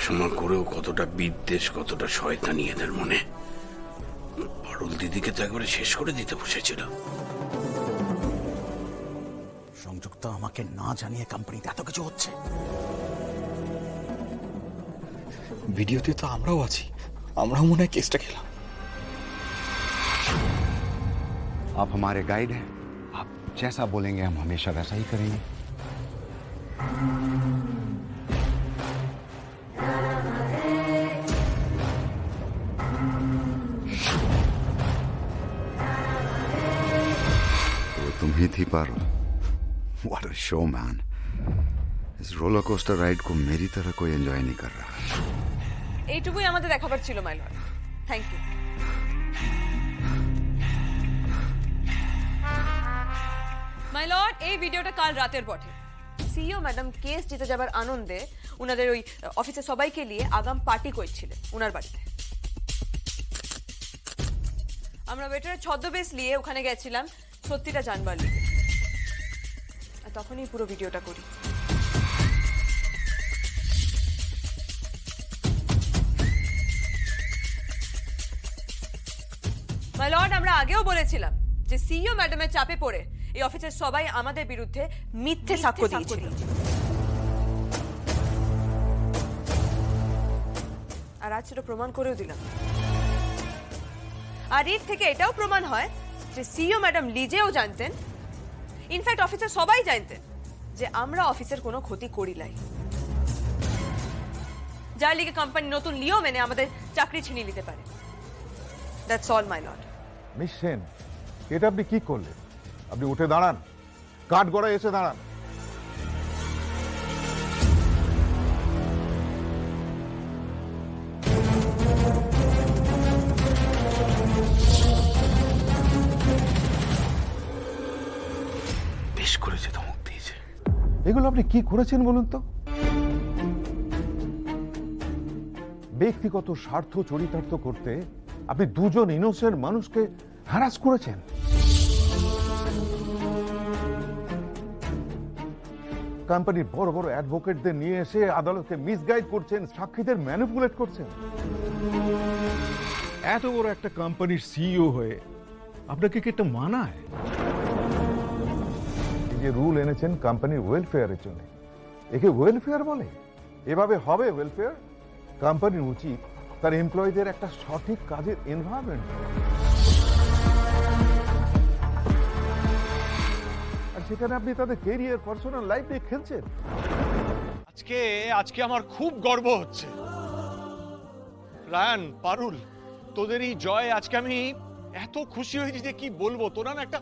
পড়াশোনা করেও কতটা বিদ্বেষ, কতটা শয়তানি এদের মনে। পারুল দিদিকে তো একবারে শেষ করে দিতে বসেছিল। সংযুক্ত আমাকে না জানিয়ে কোম্পানিতে এত কিছু হচ্ছে। ভিডিওতে তো আমরাও আছি, আমরাও মনে হয় কেসটা খেলাম। आप हमारे गाइड हैं, आप जैसा बोलेंगे हम हमेशा वैसा ही करेंगे। तो तुम ही थी Parul. What a show, man. इस रोलर कोस्टर राइड को मेरी तरह कोई एंजॉय नहीं कर रहा। এইটুকুই আমাদের দেখাবার ছিল my lord. Thank you. My lord, এই ভিডিওটা কাল রাতের বটে। সিইও ম্যাডাম কেস জিতে যাবার আনন্দে উনাদের ওই অফিসে সবাইকে নিয়ে আগাম পার্টি করছিলেন উনার বাড়িতে। আমরা ওয়েটারের ছদ্মবেশ নিয়ে ওখানে গেছিলাম সত্যিটা জানবার লিগে। আর তখনই পুরো ভিডিওটা করি। মাই লর্ড, আমরা আগেও বলেছিলাম যে সিইও ম্যাডামের চাপে পড়ে এই অফিসের সবাই আমাদের বিরুদ্ধে মিথ্যে সাক্ষ্য দিয়েছিল। আর আজ সেটা প্রমাণ করেও দিলাম। আর এর থেকে এটাও প্রমাণ হয় যে সিইও ম্যাডাম নিজেও জানতেন, ইনফ্যাক্ট অফিসের সবাই জানতেন যে আমরা অফিসের কোনো ক্ষতি করি নাই, যার লিগে কোম্পানি নতুন নিয়ম এনে আমাদের চাকরি ছিনিয়ে নিতে পারে। That's all my lord. Miss Sen, এটা আপনি কি করলেন? আপনি উঠে দাঁড়ান, কাঠ গড়ায় এসে দাঁড়ান। বেশ করেছে, ধমক দিয়েছে। এগুলো আপনি কি করেছেন বলুন তো? ব্যক্তিগত স্বার্থ চরিতার্থ করতে আপনি দুজন ইনোসেন্ট মানুষকে হ্যারাস করেছেন। কোম্পানির বড় বড় অ্যাডভোকেটদের নিয়ে এসে আদালতকে মিসগাইড করছেন, সাক্ষীদের ম্যানিপুলেট করছেন। এত বড় একটা কোম্পানির সিইও হয়ে আপনাকে কি এটা মানায়? এই যে রুল এনেছেন কোম্পানির ওয়েলফেয়ারের জন্য, একে ওয়েলফেয়ার বলে? এভাবে হবে ওয়েলফেয়ার? কোম্পানির উচিত তার এমপ্লয়ীদের একটা সঠিক কাজের এনভায়রনমেন্ট। আর সেখানে আপনি তাদের ক্যারিয়ার, পার্সোনাল লাইফ নিয়ে খেলছেন। আজকে আমার খুব গর্ব হচ্ছে। রায়ান, পারুল, তোদের এই জয় আজকে আমি এত খুশি হয়েছি যে কি বলবো। তোরা না একটা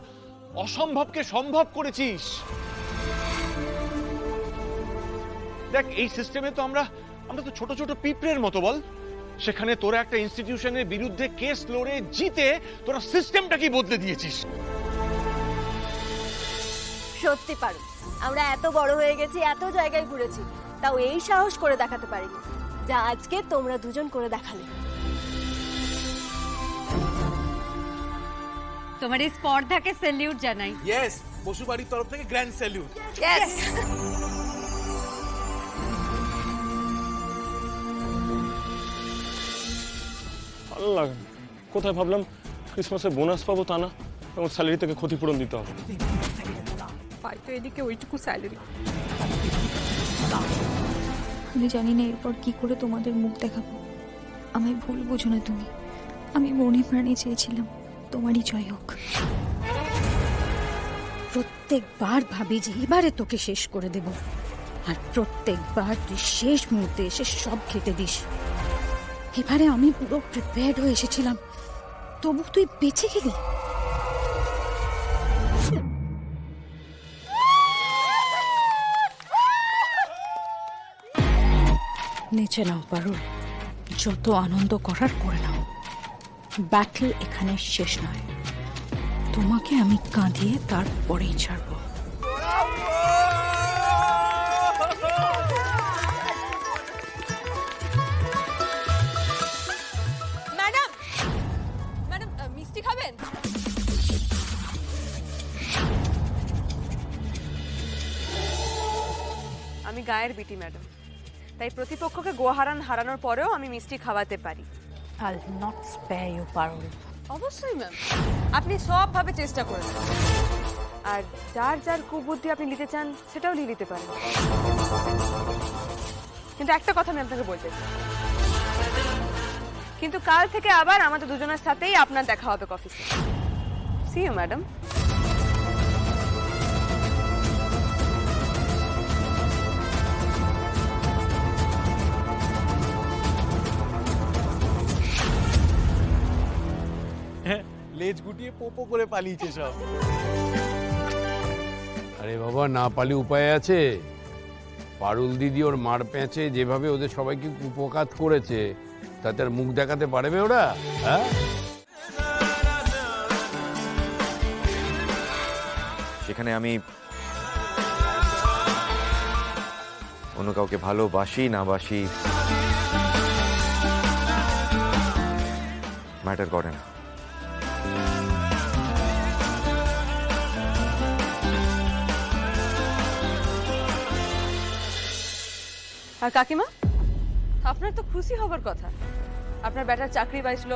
অসম্ভবকে সম্ভব করেছিস। দেখ, এই সিস্টেমে তো আমরা তো ছোট ছোট পিঁপড়ের মতো, বল। সেখানে তোরা একটা ইনস্টিটিউশনের বিরুদ্ধে কেস লড়ে জিতে তোরা সিস্টেমটাকে বদলে দিয়েছিস। সত্যি পারো, আমরা এত বড় হয়ে গেছি, এত জায়গায় ঘুরেছি, তাও এই সাহস করে দেখাতে পারিনি যা আজকে তোমরা দুজন করে দেখালে। তোমার এই স্পর্ধাকে স্যালিউট জানাই। ইয়েস, বসুবাড়ির তরফ থেকে গ্র্যান্ড স্যালিউট। ইয়েস। ভালো লাগে। কোথায় ভাবলাম ক্রিসমাসে বোনাস পাবো, তা না, আমার স্যালারি থেকে ক্ষতিপূরণ দিতে হবে। পাই তো এদিকে ওইটুকু স্যালারি। আমি জানি না এরপর কি করে তোমাদের মুখ দেখাবো। আমায় ভুল বুঝো না তুমি। আমি মনে প্রাণে চেয়েছিলাম তোমারই জয় হোক। প্রত্যেকবার ভাবি যে এবারে তোকে শেষ করে দেব, আর প্রত্যেকবার তুই শেষ মুহূর্তে এসে সব খেতে দিস। এবারে আমি পুরো প্রিপেয়ার্ড হয়ে এসেছিলাম, তবু তুই বেঁচে গেলি। নিচে নাও পারুল, যত আনন্দ করার করে নাও। ব্যাটল এখানে শেষ নয়, তোমাকে আমি কাঁদিয়ে তারপরেই ছাড়বো। ম্যাডাম, মিষ্টি খাবেন? আমি গায়ের বিটি ম্যাডাম, তাই প্রতিপক্ষকে গোহারান হারানোর পরেও আমি মিষ্টি খাওয়াতে পারি। I'll not spare you, পারুল। অবশ্যই ম্যাম, আপনি সবভাবে চেষ্টা করেন, আর যার যার কুবুদ্ধি আপনি নিতে চান সেটাও নিয়ে নিতে পারেন। কিন্তু একটা কথা আমি আপনাকে বলতে চাই, কিন্তু কাল থেকে আবার আমাদের দুজনের সাথেই আপনার দেখা হবে অফিসে। See you madam. লেজ গুটিয়ে পোপো করে পালিয়েছে সব। আরে বাবা, না পালি উপায় আছে। পারুল দিদি ওর মার প্যাঁচে যেভাবে ওদের সবাইকে উপকাত করেছে, তাতে আর মুখ দেখাতে পারবে ওরা? হ্যাঁ, সেখানে আমি অন্য কাউকে ভালোবাসি না বাসি ম্যাটার করে না। আর কাকিমা, আপনার তো খুশি হবার কথা, আপনার বেটার চাকরি পাইছিল,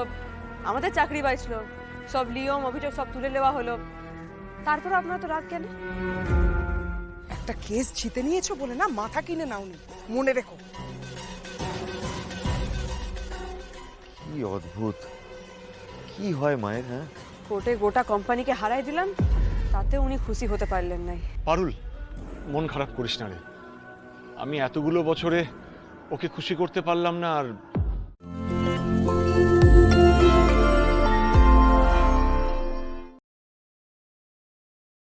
আমাদের চাকরি পাইছিল, সব নিয়ম অভিযোগ সব তুলে নেওয়া হলো, তারপর আপনার তো রাগ কেন? একটা কেস জিতে নিয়েছো বলে না মাথা কিনে নাওনি, মনে রেখো। কি অদ্ভুত, কি হয় মায়ের? হ্যাঁ, কোর্টে গোটা কোম্পানিকে হারাই দিলাম, তাতে উনি খুশি হতে পারলেন নাই। পারুল, মন খারাপ করিস না রে। আমি এতগুলো বছরে ওকে খুশি করতে পারলাম না, আর